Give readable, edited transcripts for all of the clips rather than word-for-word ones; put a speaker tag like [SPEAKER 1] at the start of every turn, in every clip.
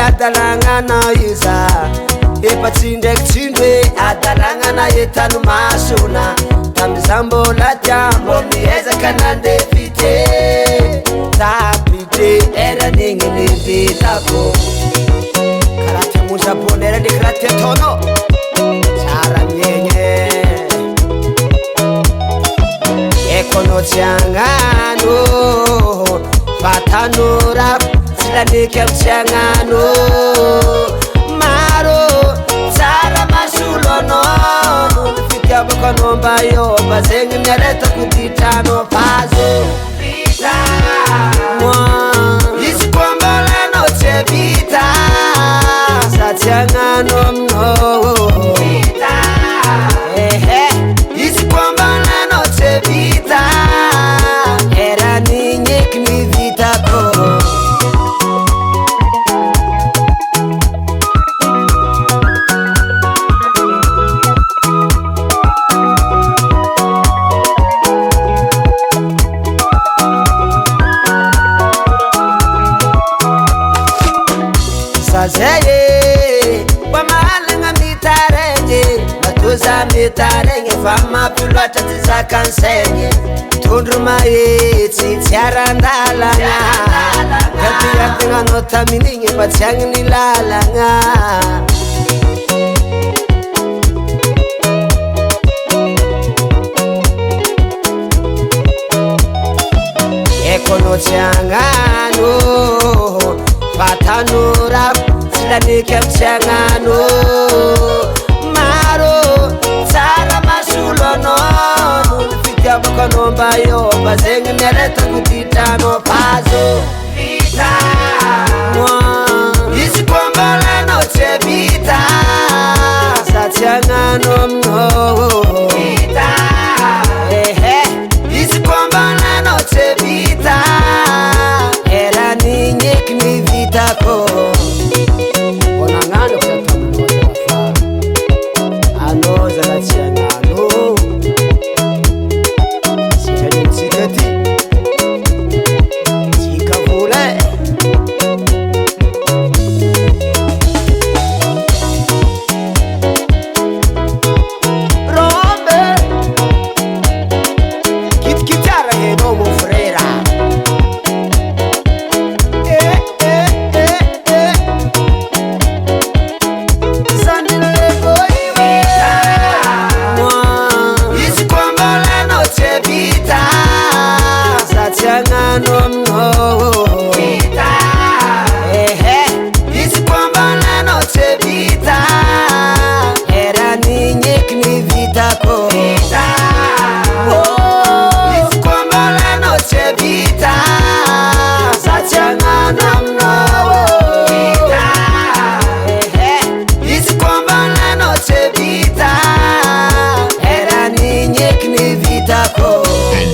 [SPEAKER 1] Adalangana iza epatsindreky adalangana etano masona tamizambola tiambo miezaka nandefite tapite eranigny nivitako karaty mozabonera ndraiky raty ataonao tsara miegny ekonao tsy agnano fatanora Lanik am siangano maro tsara masulono Nufitiaba kanomba yo Bazengi nyareta kutitrano Pazo Vita Isi kwambala no che vita Sa siangano mno Vita Isi kwambala no che vita Era ninyek ni vita ko Zeye, wa mahalenga mitarenye Matuza mitarenye Fama pilota tiza kansenye Tundru maetsi tiarandalanga Kati ya pinga nota miningi Patiangi nilalanga Ekono tiangano Patanura Lanik am siangano maro tsara masulono Nufitiaba kanomba yo Bazengi nyareta kutitrano Pazo Vita Isi kwambala no che vita Sa siangano mno Vita Isi kwambala no che vita Era ninyek ni vita ko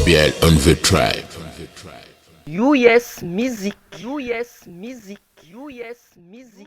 [SPEAKER 2] NBL on the tribe.
[SPEAKER 3] US Music. US Music. US Music.